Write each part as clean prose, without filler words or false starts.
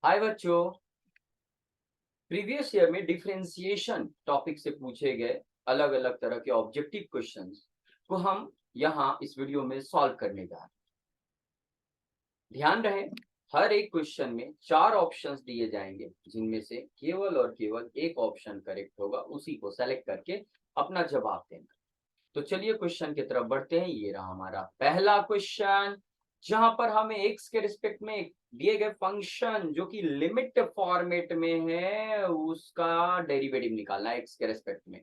हाय बच्चों, previous year में differentiation topic से पूछे गए अलग अलग तरह के ऑब्जेक्टिव क्वेश्चंस को हम यहाँ इस वीडियो में सॉल्व करने जा रहे हैं। ध्यान रहे, हर एक क्वेश्चन में 4 ऑप्शंस दिए जाएंगे, जिनमें से केवल और केवल एक ऑप्शन करेक्ट होगा। उसी को सेलेक्ट करके अपना जवाब देना। तो चलिए क्वेश्चन की तरफ बढ़ते हैं। ये रहा हमारा पहला क्वेश्चन, जहां पर हमें x के रिस्पेक्ट में दिए गए फंक्शन जो कि लिमिट फॉर्मेट में है उसका डेरिवेटिव निकालना है x के रिस्पेक्ट में।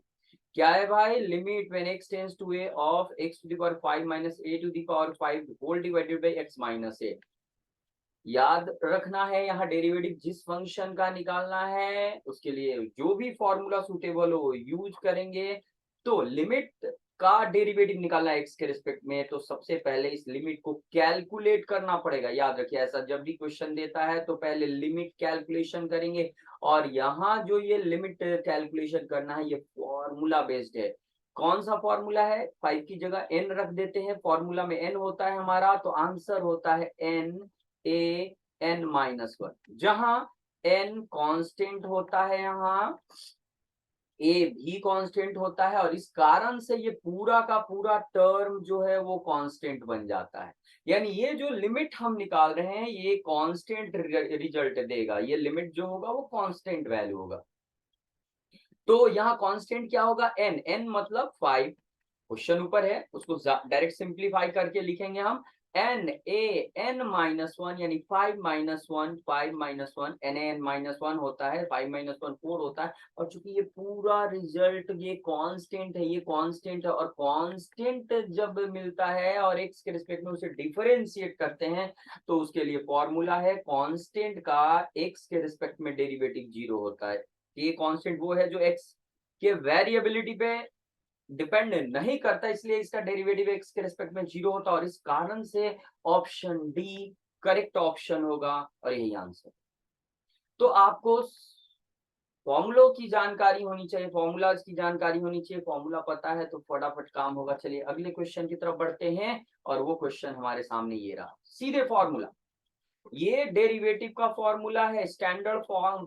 क्या है भाई? Limit when x tends to a of x to the power 5 minus a to the power 5 whole divided by x minus a। याद रखना है, यहाँ डेरिवेटिव जिस फंक्शन का निकालना है उसके लिए जो भी फॉर्मूला सुटेबल हो यूज करेंगे। तो लिमिट का डेरिवेटिव निकालना है एक्स के रिस्पेक्ट में, तो सबसे पहले इस लिमिट को कैलकुलेट करना पड़ेगा। याद रखिए, ऐसा जब भी क्वेश्चन देता है तो पहले लिमिट कैलकुलेशन करेंगे। और यहाँ जो ये लिमिट कैलकुलेशन करना है ये फॉर्मूला बेस्ड है। कौन सा फॉर्मूला है? 5 की जगह n रख देते हैं। फॉर्मूला में n होता है हमारा, तो आंसर होता है n a n माइनस 1। जहां n कांस्टेंट होता है, यहाँ a भी कांस्टेंट होता है, और इस कारण से ये पूरा का पूरा टर्म जो है वो कांस्टेंट बन जाता है। यानी ये जो लिमिट हम निकाल रहे हैं ये कांस्टेंट रिजल्ट देगा। ये लिमिट जो होगा वो कांस्टेंट वैल्यू होगा। तो यहाँ कांस्टेंट क्या होगा? n मतलब 5। क्वेश्चन ऊपर है, उसको डायरेक्ट सिंप्लीफाई करके लिखेंगे हम n a n माइनस 1, यानी 5 minus 1, 5 minus 1 n a n minus 1 होता है, 5 माइनस 1 4 होता है। और चूंकि ये पूरा रिजल्ट ये कांस्टेंट है, ये कांस्टेंट है, और कांस्टेंट जब मिलता है और x के रिस्पेक्ट में उसे डिफरेंशिएट करते हैं तो उसके लिए फॉर्मूला है कांस्टेंट का x के रिस्पेक्ट में डेरिवेटिव 0 होता है। ये कांस्टेंट वो है जो x के वेरिएबिलिटी पे डिपेंड नहीं करता, इसलिए इसका डेरिवेटिव एक्स के रिस्पेक्ट में 0 होता है। और इस कारण से ऑप्शन डी करेक्ट ऑप्शन होगा और यही आंसर। तो आपको फॉर्मूलों की जानकारी होनी चाहिए, फॉर्मूलाज की जानकारी होनी चाहिए। फॉर्मूला पता है तो फटाफट काम होगा। चलिए अगले क्वेश्चन की तरफ बढ़ते हैं, और वो क्वेश्चन हमारे सामने ये रहा। सीधे फॉर्मूला, ये डेरिवेटिव का फॉर्मूला है। स्टैंडर्ड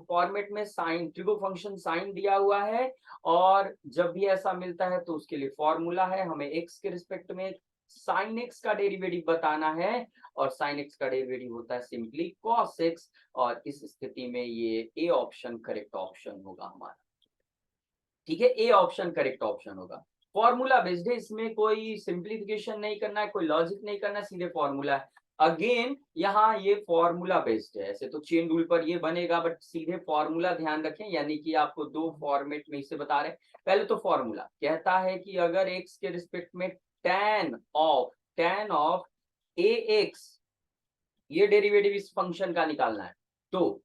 फॉर्मेट में साइन ट्रिगो फंक्शन साइन दिया हुआ है, और जब भी ऐसा मिलता है तो उसके लिए फॉर्मूला है। हमें एक्स के रिस्पेक्ट में साइन एक्स का डेरिवेटिव बताना है, और साइन एक्स का डेरिवेटिव होता है सिंपली कॉस एक्स। और इस स्थिति में ये ए ऑप्शन करेक्ट ऑप्शन होगा हमारा। ठीक है, ए ऑप्शन करेक्ट ऑप्शन होगा। फॉर्मूला बेस्ड है, इसमें कोई सिंप्लीफिकेशन नहीं करना है, कोई लॉजिक नहीं करना है, सीधे फॉर्मूला है। अगेन यहाँ ये फॉर्मूला बेस्ड है। ऐसे तो चेन रूल पर ये बनेगा, बट सीधे फॉर्मूला ध्यान रखें। यानी कि आपको दो फॉर्मेट में इसे बता रहे हैं। पहले तो फॉर्मूला कहता है कि अगर एक्स के रिस्पेक्ट में tan ऑफ ए एक्स, ये डेरिवेटिव इस फंक्शन का निकालना है। तो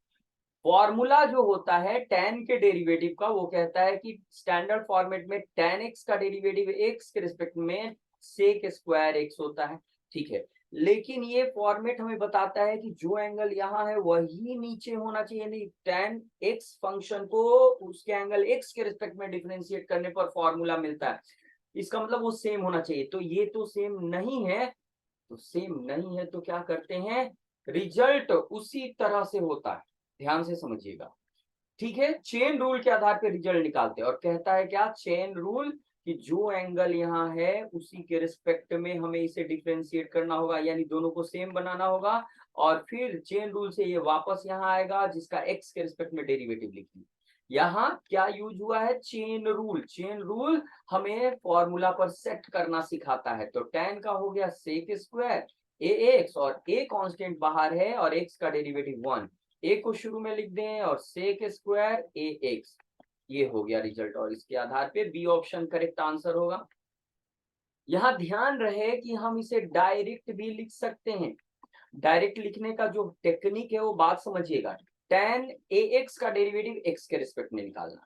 फॉर्मूला जो होता है tan के डेरिवेटिव का, वो कहता है कि स्टैंडर्ड फॉर्मेट में tan x का डेरिवेटिव x के रिस्पेक्ट में sec स्क्वायर x होता है। ठीक है, लेकिन ये फॉर्मेट हमें बताता है कि जो एंगल यहाँ है वही नीचे होना चाहिए। नहीं, tan x फंक्शन को उसके एंगल x के रिस्पेक्ट में डिफरेंशिएट करने पर फॉर्मूला मिलता है। इसका मतलब वो सेम होना चाहिए। तो ये तो सेम नहीं है, तो सेम नहीं है तो क्या करते हैं, रिजल्ट उसी तरह से होता है। ध्यान से समझिएगा। ठीक है, चेन रूल के आधार पर रिजल्ट निकालते हैं, और कहता है क्या चेन रूल, कि जो एंगल यहाँ है उसी के रिस्पेक्ट में हमें इसे डिफरेंशिएट करना होगा, यानी दोनों को सेम बनाना होगा। और फिर चेन रूल से ये वापस यहाँ आएगा, जिसका एक्स के रिस्पेक्ट में डेरिवेटिव लिखेंगे। यहाँ क्या यूज हुआ है? Chain rule. चेन रूल हमें फॉर्मूला पर सेट करना सिखाता है। तो tan का हो गया सेक स्क्वायर ए एक्स, और ए कांस्टेंट बाहर है और एक्स का डेरिवेटिव 1। ए को शुरू में लिख दें और सेक स्क्वायर ए एक्स, ये हो गया रिजल्ट। और इसके आधार पे बी ऑप्शन करेक्ट आंसर होगा। यहाँ ध्यान रहे कि हम इसे डायरेक्ट भी लिख सकते हैं। डायरेक्ट लिखने का जो टेक्निक है वो बात समझिएगा। tan ए एक्स का डेरिवेटिव एक्स के रिस्पेक्ट में निकालना।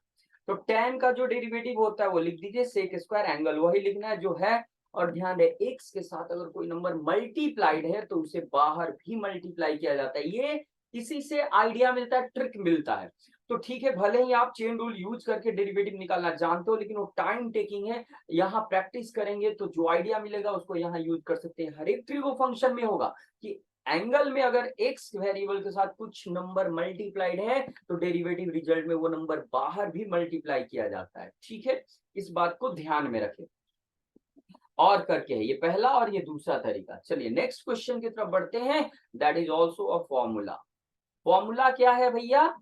तो tan का जो डेरिवेटिव होता है वो लिख दीजिए सेक स्क्वायर, एंगल वही लिखना है जो है। और ध्यान रहे, एक्स के साथ अगर कोई नंबर मल्टीप्लाइड है तो उसे बाहर भी मल्टीप्लाई किया जाता है। ये इसी से आइडिया मिलता है, ट्रिक मिलता है। तो ठीक है, भले ही आप चेन रूल यूज करके डेरिवेटिव निकालना जानते हो, लेकिन वो टाइम टेकिंग है। यहाँ प्रैक्टिस करेंगे तो जो आइडिया मिलेगा उसको यहाँ यूज कर सकते हैं। हर एक ट्रिगो फंक्शन में होगा कि एंगल में अगर एक्स वेरिएबल के साथ कुछ नंबर मल्टीप्लाइड है तो डेरिवेटिव रिजल्ट में वो नंबर बाहर भी मल्टीप्लाई किया जाता है। ठीक है, इस बात को ध्यान में रखें। और करके है ये पहला और ये दूसरा तरीका। चलिए नेक्स्ट क्वेश्चन की तरफ बढ़ते हैं। That is also a formula. Formula क्या है भैया?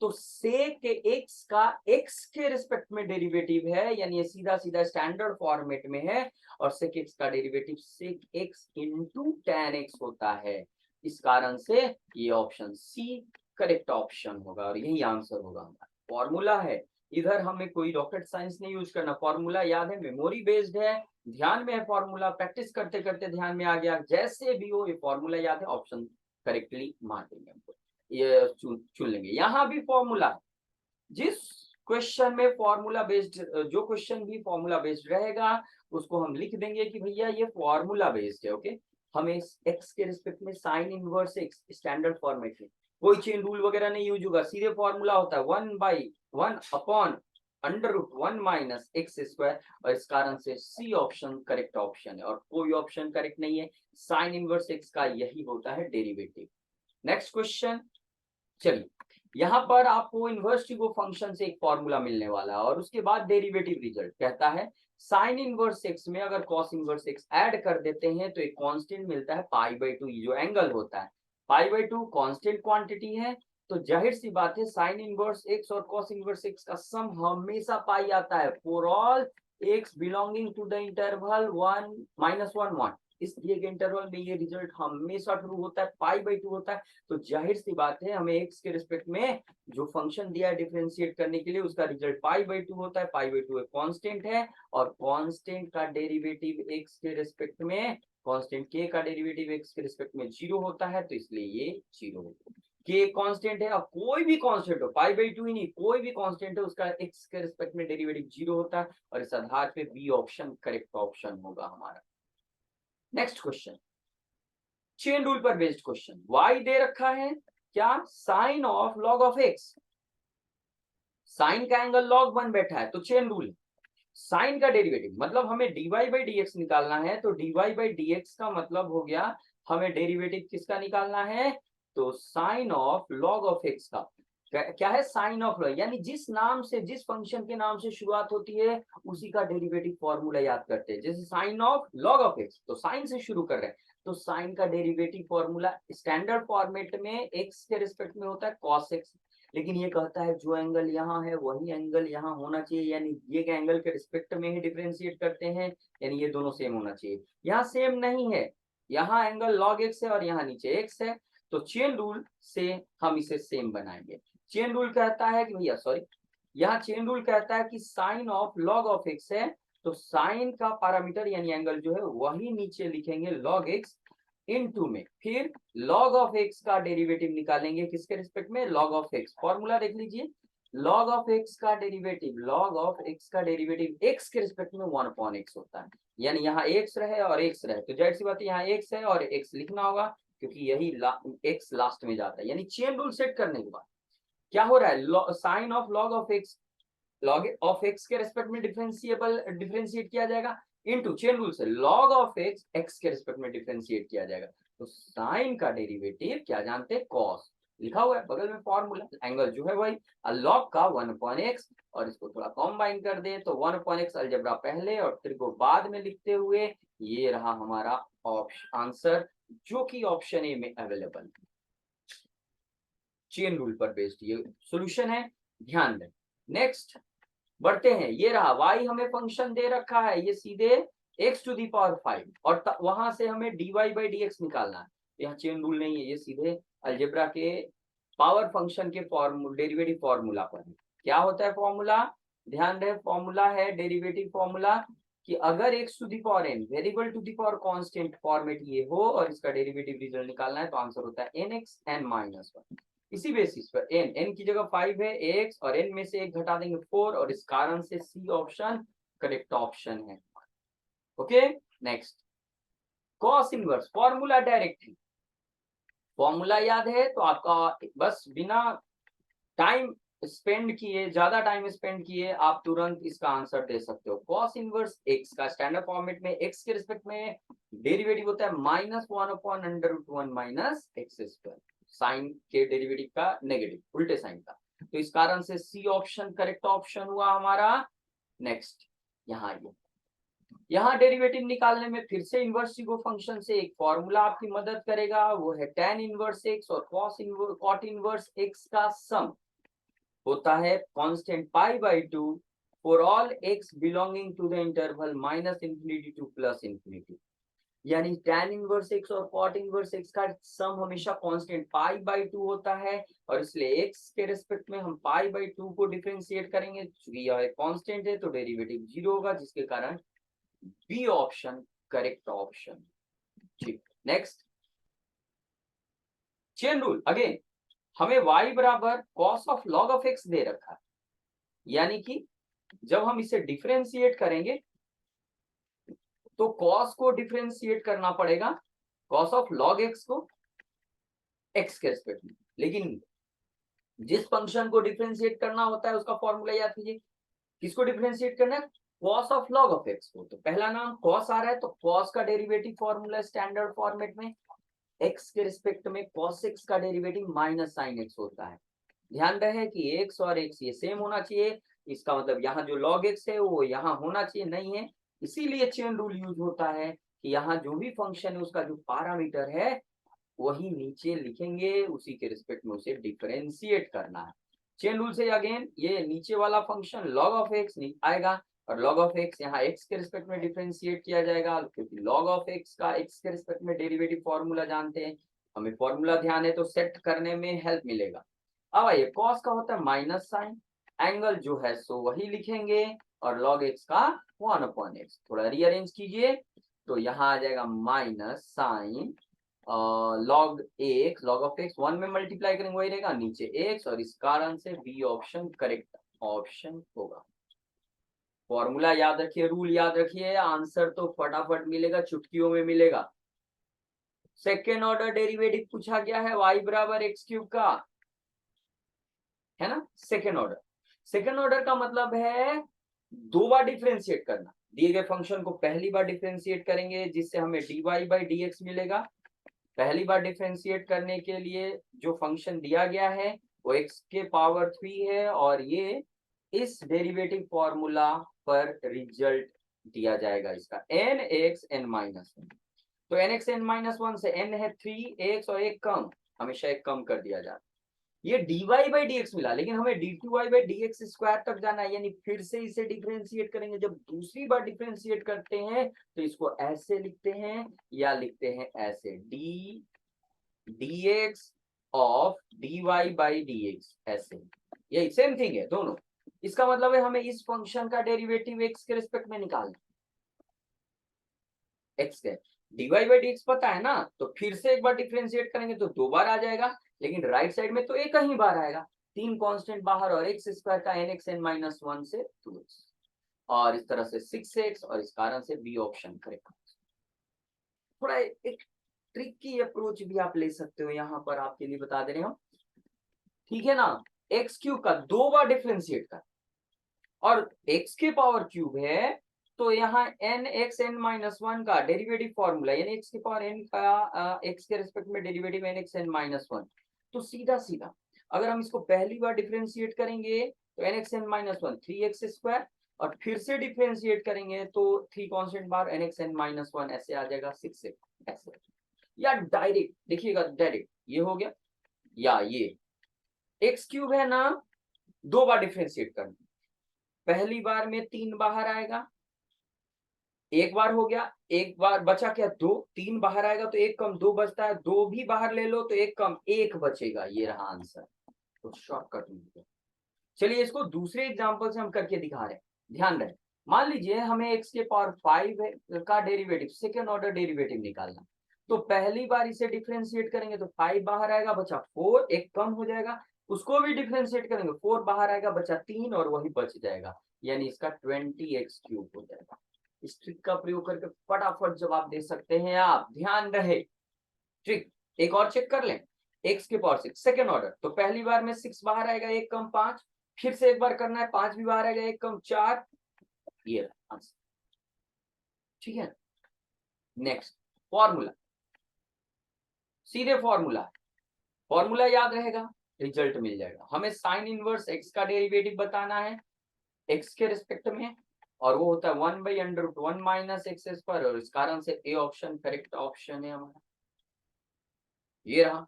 तो सेक एक्स का एक्स के रिस्पेक्ट में डेरिवेटिव है, यानी ये सीधा सीधा स्टैंडर्ड फॉर्मेट में है, और सेक एक्स का derivative sec x into tan x होता है। इस कारण से ये ऑप्शन सी करेक्ट ऑप्शन होगा और यही आंसर होगा हमारा। फॉर्मूला है, इधर हमें कोई रॉकेट साइंस नहीं यूज करना, फॉर्मूला याद है, मेमोरी बेस्ड है, ध्यान में है फॉर्मूला, प्रैक्टिस करते करते ध्यान में आ गया, जैसे भी हो ये फॉर्मूला याद है, ऑप्शन करेक्टली मान देंगे हमको, ये चुन लेंगे। यहाँ भी फॉर्मूला, जिस क्वेश्चन में फॉर्मूला बेस्ड, जो क्वेश्चन भी फॉर्मूला बेस्ड रहेगा उसको हम लिख देंगे कि भैया ये फॉर्मूला बेस्ड है। ओके, हमें एक्स के रिस्पेक्ट में sign inverse x standard format में कोई चेन रूल वगैरह नहीं यूज होगा, सीधे फॉर्मूला होता है 1/1 upon under root 1 minus x square, और इस कारण से सी ऑप्शन करेक्ट ऑप्शन है और कोई ऑप्शन करेक्ट नहीं है। साइन इनवर्स एक्स का यही होता है डेरिवेटिव। नेक्स्ट क्वेश्चन, चलिए यहाँ पर आपको इनवर्स ट्यूब फंक्शन से एक फॉर्मूला मिलने वाला है और उसके बाद डेरिवेटिव रिजल्ट कहता है साइन इनवर्स एक्स में अगर कॉस इनवर्स एक्स ऐड कर देते हैं तो एक कांस्टेंट मिलता है π/2। ये जो एंगल होता है π/2 कांस्टेंट क्वांटिटी है, तो जाहिर सी बात है साइन इनवर्स एक्स और कॉस इनवर्स एक्स का सम हमेशा पाई आता है for all x belonging to the interval 1 - 1 1। इस दिए गए इंटरवल में ये रिजल्ट हमेशा ट्रू होता है, π/2 होता है। तो जाहिर सी बात है हमें एक्स के रिस्पेक्ट में जो फंक्शन दिया है डिफरेंशिएट करने के लिए उसका रिजल्ट π/2 होता है। π/2 एक कांस्टेंट है और कांस्टेंट का डेरिवेटिव एक्स के रिस्पेक्ट में, कांस्टेंट के का डेरिवेटिव एक्स के रिस्पेक्ट में 0 होता है, तो इसलिए ये 0 होगा। के कांस्टेंट है, अब कोई भी कांस्टेंट हो, π/2 ही नहीं, कोई भी कांस्टेंट है उसका एक्स के रिस्पेक्ट में डेरिवेटिव 0 होता है, और इस आधार पे बी ऑप्शन करेक्ट ऑप्शन होगा हमारा। नेक्स्ट क्वेश्चन, चेन रूल पर बेस्ड क्वेश्चन। y दे रखा है क्या? Sine of log of x, sine का एंगल log 1 बैठा है, तो चेन रूल साइन का डेरिवेटिव मतलब हमें dy/dx निकालना है, तो dy/dx का मतलब हो गया हमें डेरिवेटिव किसका निकालना है? तो sine of log of x का। क्या है? साइन ऑफ लॉग, यानी जिस नाम से, जिस फंक्शन के नाम से शुरुआत होती है उसी का डेरिवेटिव फॉर्मूला याद करते हैं। जैसे sine of log of x, तो साइन से शुरू कर रहे हैं, तो साइन का डेरिवेटिव फॉर्मूला स्टैंडर्ड फॉर्मेट में एक्स के रिस्पेक्ट में होता है cos x, लेकिन ये कहता है जो एंगल यहाँ है वही एंगल यहाँ होना चाहिए, यानी ये एंगल के रिस्पेक्ट में ही डिफरेंशिएट करते हैं, यानी ये दोनों सेम होना चाहिए। यहाँ सेम नहीं है, यहाँ एंगल log x है और यहाँ नीचे x है, तो चेन रूल से हम इसे सेम बनाएंगे। चेन रूल कहता है कि भैया सॉरी, यहाँ चेन रूल कहता है कि sine of log of x है, तो साइन का पैरामीटर यानी एंगल जो है वही नीचे लिखेंगे log x इनटू में, फिर log ऑफ x का डेरिवेटिव निकालेंगे किसके रिस्पेक्ट में? log of x। फॉर्मूला देख लीजिए, log ऑफ x का डेरिवेटिव, log ऑफ x का डेरिवेटिव x के रिस्पेक्ट में 1/x होता है, यानी यहाँ x रहे और x रहे, तो जाहिर सी बात है यहाँ x है और x लिखना होगा क्योंकि यही x लास्ट में जाता है। यानी चेन रूल सेट करने के बाद क्या हो रहा है? Sine of log of x, log of x के रेस्पेक्ट में डिफरेंशिएट किया जाएगा, इनटू चेन रूल से लॉग ऑफ एक्स एक्स के रेस्पेक्ट में डिफरेंशिएट किया जाएगा, तो साइन का डेरिवेटिव क्या जानते हैं? कॉस। लिखा हुआ है बगल में फॉर्मूला, एंगल जो है वही, लॉग का 1/x, और इसको थोड़ा कॉम्बाइन कर दे तो 1/x अलजेब्रा पहले और फिर को बाद में लिखते हुए ये रहा हमारा आंसर, जो कि ऑप्शन ए में अवेलेबल है। चेन रूल पर बेस्ड ये सॉल्यूशन है, ध्यान दें। नेक्स्ट बढ़ते हैं, ये रहा y हमें फंक्शन दे रखा है, ये सीधे x⁵ और वहां से हमें dy/dx निकालना है। यहाँ चेन रूल नहीं है, ये सीधे अलजेब्रा के पावर फंक्शन के डेरिवेटिव फॉर्मूला पर है। क्या होता है फॉर्मूला? ध्यान दें, फॉर्मूला है डेरिवेटिव फॉर्मूला कि अगर x⁴n variable to the power constant format ये हो और इसका डेरिवेटिव रिजल्ट निकालना है, तो आंसर होता है nx n-1। इसी बेसिस पर n की जगह 5 है, x और n में से एक घटा देंगे 4, और इस कारण से सी ऑप्शन करेक्ट ऑप्शन है। Okay, next cos inverse, formula direct formula याद है तो आपका बस बिना टाइम स्पेंड किए, ज्यादा टाइम स्पेंड किए, आप तुरंत इसका आंसर दे सकते हो। कॉस इनवर्स एक्स का स्टैंडर्ड फॉर्मेट में एक्स के रिस्पेक्ट में डेरिवेटिव होता है -1/√1 माइनस एक्स स्क्वायर, साइन के डेरिवेटिव का नेगेटिव, उल्टे साइन का। तो इस कारण से सी ऑप्शन करेक्ट ऑप्शन हुआ हमारा। नेक्स्ट यहाँ डेरिवेटिव निकालने में फिर से इनवर्स को फंक्शन से एक फॉर्मूला आपकी मदद करेगा, वो है tan इनवर्स एक्स और cot इनवर्स एक्स का सम होता है constant π/2 for all x belonging to the interval -∞ to +∞। यानी tan इनवर्स x और cot इनवर्स x का सम हमेशा कांस्टेंट π/2 होता है, और इसलिए x के रिस्पेक्ट में हम π/2 को डिफरेंशिएट करेंगे, क्योंकि यह कांस्टेंट है तो डेरिवेटिव 0 होगा, जिसके कारण बी ऑप्शन करेक्ट ऑप्शन। ठीक, नेक्स्ट चेन रूल। अगेन हमें y बराबर cos of log of x दे रखा है, यानी कि जब हम इसे डिफरेंशिएट करेंगे तो cos को डिफरेंशिएट करना पड़ेगा, cos ऑफ log x को x के रिस्पेक्ट में। लेकिन जिस फंक्शन को डिफरेंशिएट करना होता है उसका फॉर्मूला याद कीजिए, किसको डिफरेंशिएट करना है, cos of log of x को। तो पहला नाम cos आ रहा है, तो cos का डेरिवेटिव फॉर्मूला स्टैंडर्ड फॉर्मेट में x के रिस्पेक्ट में cos x का डेरिवेटिव माइनस साइन x होता है। ध्यान रहे कि x और x ये सेम होना चाहिए, इसका मतलब यहाँ जो log x है वो यहाँ होना चाहिए, नहीं है, इसीलिए चेन रूल यूज होता है कि यहाँ जो भी फंक्शन है उसका जो पैरामीटर है वही नीचे लिखेंगे, उसी के रिस्पेक्ट में उसे डिफरेंशिएट करना है। चेन रूल से अगेन ये नीचे वाला फंक्शन log ऑफ x आएगा, और log ऑफ x यहाँ x के रिस्पेक्ट में डिफरेंशिएट किया जाएगा, क्योंकि log ऑफ x का x के रिस्पेक्ट में डेरिवेटिव फॉर्मूला जानते हैं, हमें फॉर्मूला ध्यान है तो सेट करने में हेल्प मिलेगा। अब आइए cos का होता है माइनस साइन, एंगल जो है सो वही लिखेंगे, और log x का 1/x। थोड़ा रीअरेंज कीजिए तो यहाँ आ जाएगा minus sine log of x, 1 में मल्टीप्लाई करेंगे वही रहेगा, नीचे x, और इस कारण से बी ऑप्शन करेक्ट ऑप्शन होगा। फॉर्मूला याद रखिए, रूल याद रखिए, आंसर तो फटाफट मिलेगा, चुटकियों में मिलेगा। सेकेंड ऑर्डर डेरिवेटिव पूछा गया है y बराबर एक्स क्यूब का, है ना। सेकेंड ऑर्डर का मतलब है दो बार डिफरेंशिएट करना, दिए गए फंक्शन को पहली बार डिफरेंशिएट करेंगे जिससे हमें dy/dx मिलेगा। पहली बार डिफरेंशिएट करने के लिए जो फंक्शन दिया गया है वो x के पावर 3 है, और ये इस डेरिवेटिव फॉर्मूला पर रिजल्ट दिया जाएगा इसका nxn-1। तो nxn-1 से n है 3x और एक कम, हमेशा एक कम कर दिया जाता है। ये dy/dx मिला, लेकिन हमें d2y/dx स्क्वायर तक जाना है, यानी फिर से इसे डिफरेंशिएट करेंगे। जब दूसरी बार डिफरेंशिएट करते हैं तो इसको ऐसे लिखते हैं या लिखते हैं ऐसे, d dx ऑफ dy/dx, ऐसे, यही सेम थिंग है दोनों। इसका मतलब है हमें इस फंक्शन का डेरिवेटिव x के रिस्पेक्ट में निकालना, x के dy/dx पता है ना, तो फिर से एक बार डिफरेंशिएट करेंगे तो दो बार आ जाएगा, लेकिन राइट साइड में तो एक ही बार आएगा, तीन कांस्टेंट बाहर, और x स्क्वायर का nxn-1 से 2x, और इस तरह से 6x, और इस कारण से बी ऑप्शन करेक्ट। थोड़ा एक ट्रिकी अप्रोच भी आप ले सकते हो, यहाँ पर आपके लिए बता दे रहे हो, ठीक है ना। एक्स क्यूब का दो बार डिफरेंशिएट कर, और x के पावर क्यूब है, तो यहाँ nxn-1 का डेरिवेटिव फॉर्मूला, यानी x की पावर n का x के रिस्पेक्ट में डेरिवेटिव nxn-1, तो सीधा सीधा अगर हम इसको पहली बार डिफरेंशिएट करेंगे तो nxn-1 3x स्क्वायर, और फिर से डिफरेंशिएट करेंगे तो 3 कांस्टेंट बार nxn-1 ऐसे आ जाएगा 6x ऐसे, या डायरेक्ट देखिएगा, डायरेक्ट ये हो गया, या ये x क्यूब है ना, दो बार डिफरेंशिएट करना, पहली बार में 3 बाहर आएगा, एक बार हो गया, एक बार बचा क्या 2, 3 बाहर आएगा तो एक कम 2 बचता है, 2 भी बाहर ले लो तो एक कम 1 बचेगा, ये रहा आंसर। तो शॉर्टकट में, चलिए इसको दूसरे एग्जांपल से हम करके दिखा रहे हैं, ध्यान रहे। मान लीजिए हमें x के पावर 5 का डेरिवेटिव, सेकेंड ऑर्डर डेरिवेटिव निकालना, तो पहली बार इसे डिफरेंशिएट करेंगे तो 5 बाहर आएगा, बचा 4, एक कम हो जाएगा, उसको भी डिफरेंशिएट करेंगे, 4 बाहर आएगा, बचा 3, और वही बच जाएगा, यानी इसका 20x क्यूब हो जाएगा। इस ट्रिक का प्रयोग करके फटाफट जवाब दे सकते हैं आप, ध्यान रहे। ट्रिक एक और चेक कर लें, एक्स के पावर 6 सेकेंड ऑर्डर, तो पहली बार में 6 बाहर आएगा, 1 कम 5, फिर से एक बार करना है, 5 भी बाहर आएगा, 1 कम 4, ये आंसर। ठीक है, नेक्स्ट फॉर्मूला, सीधे फॉर्मूला, फॉर्मूला याद रहेगा, रिजल्ट मिल जाएगा। हमें साइन इनवर्स एक्स का डेरिवेटिव बताना है एक्स के रिस्पेक्ट में, और वो होता है 1/√1 माइनस एक्स स्क्वायर, और इस कारण से ए ऑप्शन करेक्ट ऑप्शन है हमारा, ये रहा।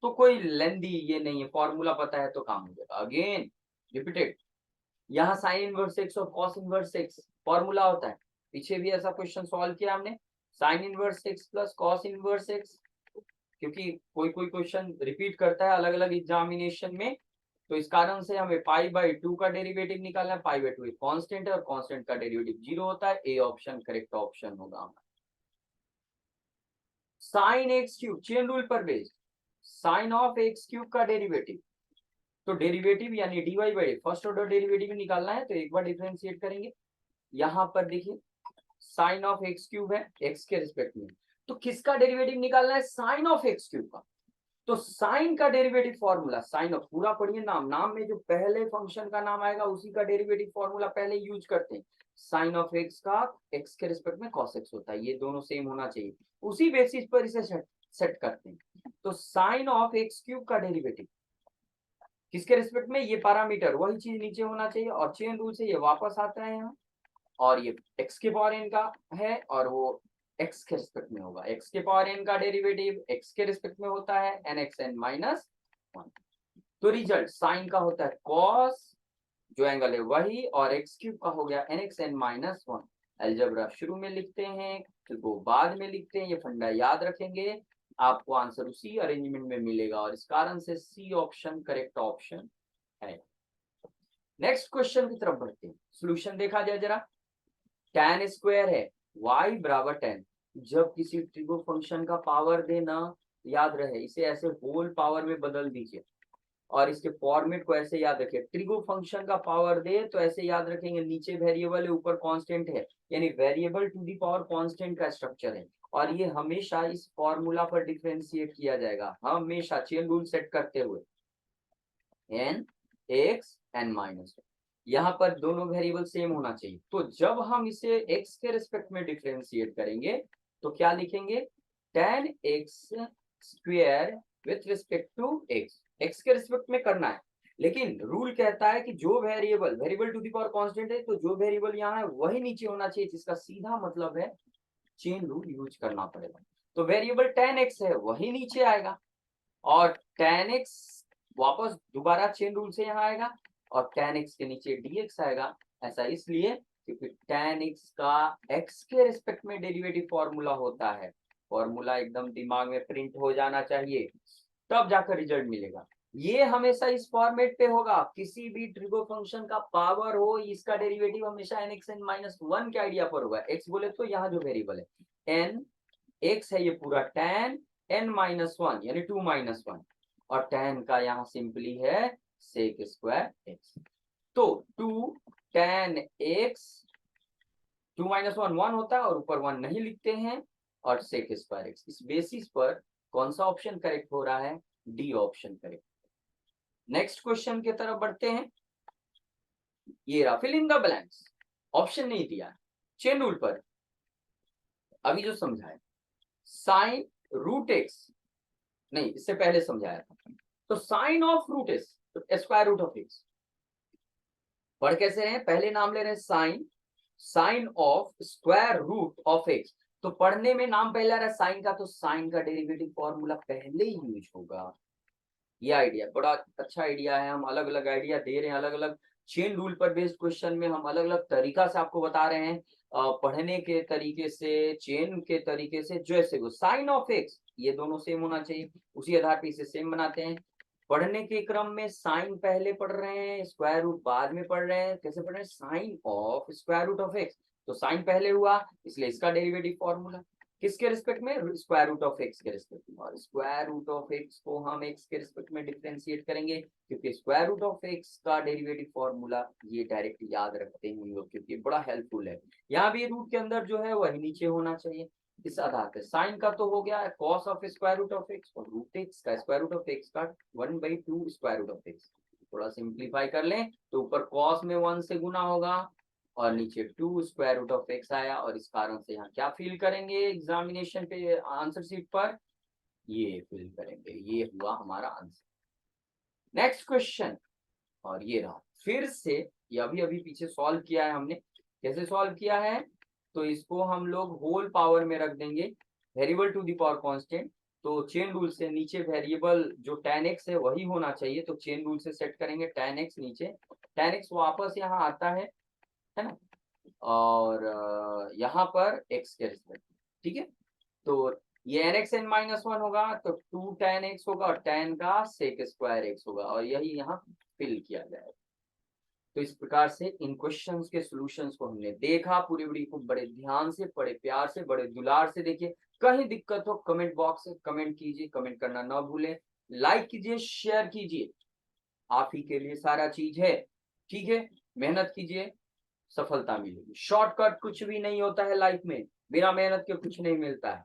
तो कोई लेंदी ये नहीं है, फॉर्मूला पता है तो काम हो जाएगा। अगेन रिपीटेड, यहाँ साइन इनवर्स एक्स और कॉस इनवर्स एक्स फॉर्मूला होता है, पीछे भी ऐसा क्वेश्चन सॉल्व किया हमने, sign inverse x plus cos inverse x, क्योंकि कोई कोई क्वेश्चन रिपीट करता है अलग अलग एग्जामिनेशन में, तो इस कारण से हमें π/2 का डेरिवेटिव निकालना है। π/2 एक कांस्टेंट है और कांस्टेंट का डेरिवेटिव 0 होता है, ए ऑप्शन करेक्ट ऑप्शन होगा हमारा। Sine x cube, chain rule पर based, sine of x cube का डेरिवेटिव, तो डेरिवेटिव यानी dy/d फर्स्ट ऑर्डर डेरिवेटिव निकालना है, तो एक बार डिफरेंशिएट करेंगे। यहाँ पर देखिए साइन ऑफ एक्स क्यूब है एक्स के रिस्पेक्ट में, तो किसका डेरिवेटिव निकालना है, साइन ऑफ एक्स क्यूब का। तो साइन का डेरिवेटिव फॉर्मूला, साइन ऑफ पूरा पढ़िए, नाम नाम में जो पहले फंक्शन का नाम आएगा उसी का डेरिवेटिव फॉर्मूला पहले यूज करते हैं। साइन ऑफ एक्स का एक्स के रिस्पेक्ट में कॉस एक्स होता है, ये दोनों सेम होना चाहिए, उसी बेसिस पर इसे सेट करते हैं। तो साइन ऑफ एक्स क्यूब का डेरिवेटिव किसके रिस्पेक्ट में, ये पैरामीटर वही चीज नीचे होना चाहिए, और चेन रूल से ये वापस आता है यहाँ, और ये x के पावर n का है और वो x के रिस्पेक्ट में होगा, x के पावर n का डेरिवेटिव x के रिस्पेक्ट में होता है nxn-1। तो रिजल्ट साइन का होता है cos, जो एंगल है वही, और x क्यूब का हो गया nxn-1। अलजेब्रा शुरू में लिखते हैं तो बाद में लिखते हैं, ये फंडा याद रखेंगे, आपको आंसर उसी अरेंजमेंट में मिलेगा, और इस कारण से सी ऑप्शन करेक्ट ऑप्शन है। नेक्स्ट क्वेश्चन की तरफ बढ़ते हैं, सॉल्यूशन देखा जाए जरा। tan स्क्वायर है y बराबर 10, जब किसी ट्रिगो फंक्शन का पावर देना याद रहे, इसे ऐसे होल पावर में बदल दीजिए, और इसके फॉर्मेट को ऐसे याद रखिए, ट्रिगो फंक्शन का पावर दे तो ऐसे याद रखेंगे, नीचे वेरिएबल है ऊपर कांस्टेंट है, यानी variable to the power constant का स्ट्रक्चर है, और ये हमेशा इस फॉर्मूला पर डिफरेंशिएट किया जाएगा, हमेशा चेन रूल सेट करते हुए n x n-1, यहाँ पर दोनों वेरिएबल सेम होना चाहिए। तो जब हम इसे x के रिस्पेक्ट में डिफरेंशिएट करेंगे तो क्या लिखेंगे, tan x square with respect to x के रिस्पेक्ट में करना है, लेकिन रूल कहता है कि जो variable to the power constant है, तो जो वेरिएबल यहाँ है वही नीचे होना चाहिए, जिसका सीधा मतलब है चेन रूल यूज करना पड़ेगा। तो वेरिएबल tan x है वही नीचे आएगा, और tan x वापस दोबारा चेन रूल से यहाँ आएगा, और tan x के नीचे dx आएगा। ऐसा इसलिए क्योंकि tan x का x के रिस्पेक्ट में डेरिवेटिव फॉर्मूला होता है, फॉर्मूला एकदम दिमाग में प्रिंट हो जाना चाहिए, तब जाकर रिजल्ट मिलेगा। ये हमेशा इस फॉर्मेट पे होगा, किसी भी ट्रिगो फंक्शन का पावर हो, इसका डेरिवेटिव हमेशा nxn-1 के आइडिया पर होगा। x बोले तो यहाँ जो वेरिएबल है n, x है ये पूरा tan n-1 यानी 2-1, और tan का यहाँ सिंपली है sec स्क्वायर x। तो 2 tan x, 2-1 1 होता है, और ऊपर 1 नहीं लिखते हैं, और sec स्क्वायर x, इस बेसिस पर कौन सा ऑप्शन करेक्ट हो रहा है, D option correct. Next question की तरफ बढ़ते हैं, ये रहा fill in the blanks, option नहीं दिया, चेन रूल पर अभी जो समझाया, साइन रूट एक्स, नहीं इससे पहले समझाया था, तो sine of root x square root of x, पढ़ कैसे रहे, पहले नाम ले रहे हैं sine of square root of x, तो पढ़ने में नाम पहले आ रहा है साइन का, तो साइन का डेरिवेटिव फॉर्मूला पहले ही यूज होगा। ये आइडिया बड़ा अच्छा आइडिया है, हम अलग अलग आइडिया दे रहे हैं, अलग अलग चेन रूल पर बेस्ड क्वेश्चन में हम अलग अलग तरीका से आपको बता रहे हैं, पढ़ने के तरीके से, चेन के तरीके से, जैसे वो साइन ऑफ एक्स ये दोनों सेम होना चाहिए, उसी आधार पर इसे सेम बनाते हैं। पढ़ने के क्रम में साइन पहले पढ़ रहे हैं, स्क्वायर रूट बाद में पढ़ रहे हैं, कैसे पढ़ रहे हैं, sine of square root of x, तो साइन पहले हुआ इसलिए इसका डेरिवेटिव फॉर्मूला किसके रिस्पेक्ट में, स्क्वायर रूट ऑफ एक्स के रिस्पेक्ट में, और स्क्वायर रूट ऑफ एक्स को हम एक्स के रिस्पेक्ट में डिफरेंशिएट करेंगे, क्योंकि स्क्वायर रूट ऑफ एक्स का डेरिवेटिव फॉर्मूला ये डायरेक्ट याद रखते हैं हम लोग, क्योंकि बड़ा हेल्पफुल है। यहाँ भी रूट के अंदर जो है वही नीचे होना चाहिए, इस आधार पे साइन का तो हो गया cos of square root of x और रूट एक्स का स्क्वायर रूट ऑफ एक्स का 1/2 स्क्वायर रूट ऑफ एक्स। थोड़ा सिंप्लीफाई कर लें तो ऊपर कॉस में 1 से गुना होगा और नीचे 2 स्क्वायर रूट ऑफ एक्स आया, और इस कारण से यहाँ क्या फिल करेंगे एग्जामिनेशन पे आंसर शीट पर, ये फिल करेंगे। ये हुआ हमारा आंसर। नेक्स्ट क्वेश्चन, और ये रहा फिर से, ये अभी अभी पीछे सॉल्व किया है हमने। कैसे सॉल्व किया है, तो इसको हम लोग होल पावर में रख देंगे, variable to the power constant. तो चेन रूल से नीचे वेरिएबल जो tan x है वही होना चाहिए, तो चेन रूल से सेट करेंगे tan x नीचे, tan x वापस यहाँ आता है ना, और यहाँ पर x के रिस्पेक्ट, ठीक है। तो ये nx n माइनस 1 होगा तो 2 tan x होगा और tan का sec स्क्वायर x होगा, और यही यहाँ फिल किया जाएगा। तो इस प्रकार से इन क्वेश्चंस के सॉल्यूशंस को हमने देखा, पूरी वीडियो को बड़े ध्यान से, बड़े प्यार से, बड़े दुलार से देखिए। कहीं दिक्कत हो कमेंट बॉक्स में कमेंट कीजिए, कमेंट करना ना भूलें, लाइक कीजिए, शेयर कीजिए, आप ही के लिए सारा चीज है, ठीक है। मेहनत कीजिए, सफलता मिलेगी। शॉर्टकट कुछ भी नहीं होता है लाइफ में, बिना मेहनत के कुछ नहीं मिलता है,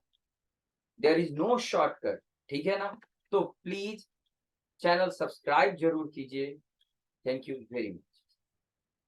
देयर इज नो शॉर्टकट, ठीक है ना। तो प्लीज चैनल सब्सक्राइब जरूर कीजिए। Thank you very much.